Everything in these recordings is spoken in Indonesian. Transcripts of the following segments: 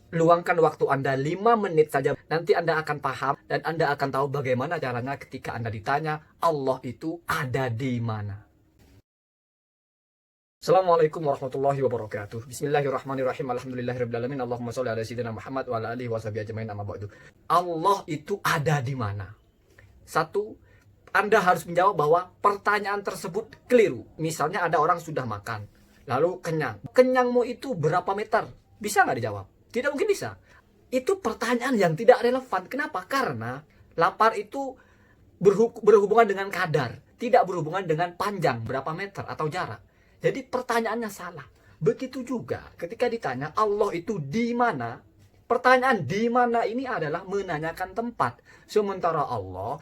luangkan waktu Anda 5 menit saja. Nanti Anda akan paham dan Anda akan tahu bagaimana caranya ketika Anda ditanya Allah itu ada di mana. Assalamualaikum warahmatullahi wabarakatuh. Bismillahirrahmanirrahim. Alhamdulillahirrahmanirrahim. Allahumma sholli ala sayyidina Muhammad wa ala alihi wa sahbihi ajmain, amma ba'du. Allah itu ada di mana? Satu, Anda harus menjawab bahwa pertanyaan tersebut keliru. Misalnya ada orang sudah makan, lalu kenyang. Kenyangmu itu berapa meter? Bisa nggak dijawab? Tidak mungkin bisa. Itu pertanyaan yang tidak relevan. Kenapa? Karena lapar itu berhubungan dengan kadar, tidak berhubungan dengan panjang, berapa meter atau jarak. Jadi pertanyaannya salah. Begitu juga ketika ditanya Allah itu di mana, pertanyaan di mana ini adalah menanyakan tempat. Sementara Allah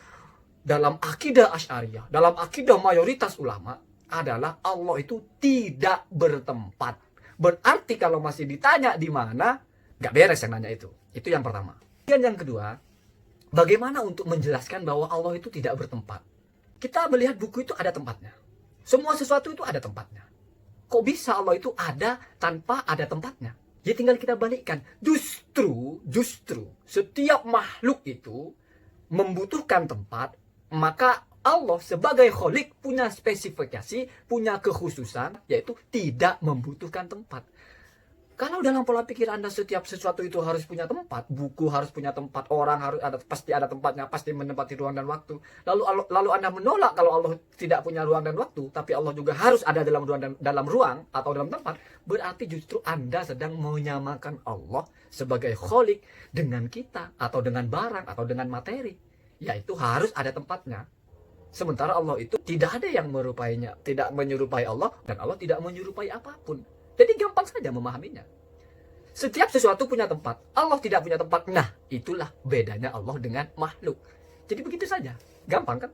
dalam akidah Asy'ariyah, dalam akidah mayoritas ulama adalah Allah itu tidak bertempat. Berarti kalau masih ditanya di mana, nggak beres yang nanya itu. Itu yang pertama. Dan yang kedua, bagaimana untuk menjelaskan bahwa Allah itu tidak bertempat? Kita melihat buku itu ada tempatnya. Semua sesuatu itu ada tempatnya. Kok bisa Allah itu ada tanpa ada tempatnya? Ya tinggal kita balikkan. Justru setiap makhluk itu membutuhkan tempat. Maka Allah sebagai Khalik punya spesifikasi, punya kekhususan, yaitu tidak membutuhkan tempat. Kalau dalam pola pikir Anda setiap sesuatu itu harus punya tempat, buku harus punya tempat, orang harus ada, pasti ada tempatnya, pasti menempati ruang dan waktu. Lalu Anda menolak kalau Allah tidak punya ruang dan waktu, tapi Allah juga harus ada dalam ruang atau dalam tempat, berarti justru Anda sedang menyamakan Allah sebagai Khalik dengan kita atau dengan barang atau dengan materi, yaitu harus ada tempatnya. Sementara Allah itu tidak ada yang merupainya, tidak menyerupai Allah, dan Allah tidak menyerupai apapun. Jadi gampang saja memahaminya. Setiap sesuatu punya tempat. Allah tidak punya tempat. Nah, itulah bedanya Allah dengan makhluk. Jadi begitu saja. Gampang kan?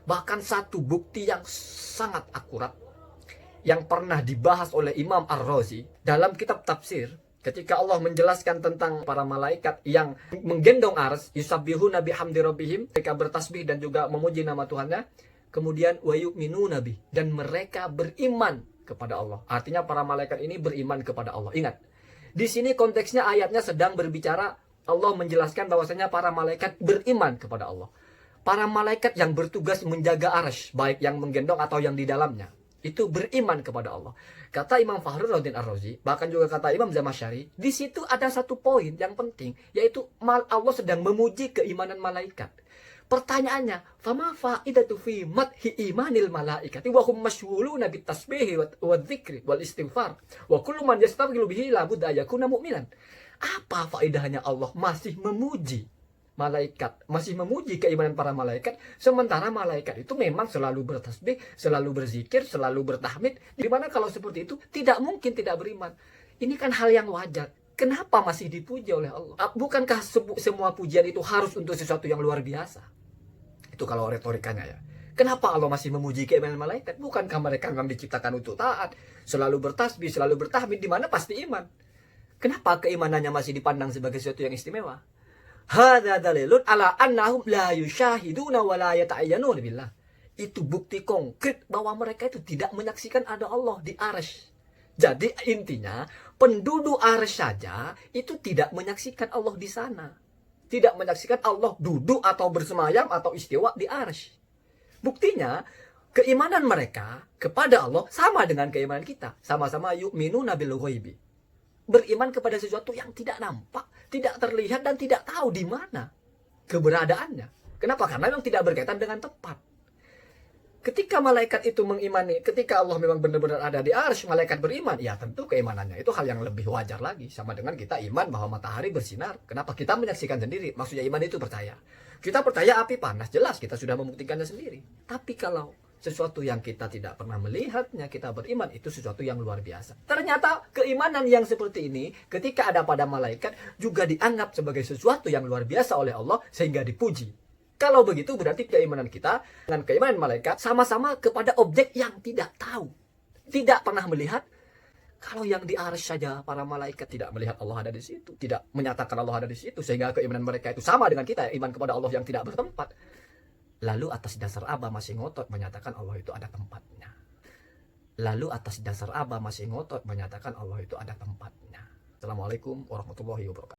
Bahkan satu bukti yang sangat akurat yang pernah dibahas oleh Imam Ar-Razi dalam kitab tafsir, ketika Allah menjelaskan tentang para malaikat yang menggendong arsy, yusabbihuna bihamdi rabbihim, mereka bertasbih dan juga memuji nama Tuhannya. Kemudian wa yu'minuna bih, dan mereka beriman kepada Allah. Artinya para malaikat ini beriman kepada Allah. Ingat, di sini konteksnya ayatnya sedang berbicara, Allah menjelaskan bahwasanya para malaikat beriman kepada Allah. Para malaikat yang bertugas menjaga arsy, baik yang menggendong atau yang di dalamnya, itu beriman kepada Allah. Kata Imam Fakhruddin Ar-Razi, bahkan juga kata Imam Zamakhsyari, di situ ada satu poin yang penting, yaitu Allah sedang memuji keimanan malaikat. Pertanyaannya, fama fa'idatu fi madhi imanil malaikati wa hum mashghuluna bit tasbihi wa dzikri wal istighfar wa kullu man yastaghilu bihi la budda yakuna mu'minan. Apa faedahnya Allah masih memuji malaikat, masih memuji keimanan para malaikat, sementara malaikat itu memang selalu bertasbih, selalu berzikir, selalu bertahmid. Dimana kalau seperti itu tidak mungkin tidak beriman. Ini kan hal yang wajar. Kenapa masih dipuji oleh Allah? Bukankah semua pujian itu harus untuk sesuatu yang luar biasa? Itu kalau retorikanya ya. Kenapa Allah masih memuji keimanan malaikat? Bukankah mereka memang diciptakan untuk taat, selalu bertasbih, selalu bertahmid, di mana pasti iman? Kenapa keimanannya masih dipandang sebagai sesuatu yang istimewa? Hadza dalilun ala annahum la yusyahiduna wa la yata'ayyanuna billah. Itu bukti konkret bahwa mereka itu tidak menyaksikan ada Allah di arsy. Jadi intinya, penduduk arsy saja itu tidak menyaksikan Allah di sana. Tidak menyaksikan Allah duduk atau bersemayam atau istiwa di arsy. Buktinya, keimanan mereka kepada Allah sama dengan keimanan kita. Sama-sama yu'minuna bil ghaibi. Beriman kepada sesuatu yang tidak nampak, tidak terlihat, dan tidak tahu di mana keberadaannya. Kenapa? Karena memang tidak berkaitan dengan tempat. Ketika malaikat itu mengimani, ketika Allah memang benar-benar ada di arsy, malaikat beriman, ya tentu keimanannya itu hal yang lebih wajar lagi. Sama dengan kita iman bahwa matahari bersinar. Kenapa? Kita menyaksikan sendiri. Maksudnya iman itu percaya. Kita percaya api panas, jelas kita sudah membuktikannya sendiri. Tapi kalau sesuatu yang kita tidak pernah melihatnya, kita beriman, itu sesuatu yang luar biasa. Ternyata keimanan yang seperti ini, ketika ada pada malaikat, juga dianggap sebagai sesuatu yang luar biasa oleh Allah, sehingga dipuji. Kalau begitu berarti keimanan kita dengan keimanan malaikat sama-sama kepada objek yang tidak tahu, tidak pernah melihat. Kalau yang di arsy saja para malaikat tidak melihat Allah ada di situ, tidak menyatakan Allah ada di situ, sehingga keimanan mereka itu sama dengan kita, iman kepada Allah yang tidak bertempat. Lalu atas dasar apa masih ngotot menyatakan Allah itu ada tempatnya? Lalu atas dasar apa masih ngotot menyatakan Allah itu ada tempatnya? Assalamualaikum warahmatullahi wabarakatuh.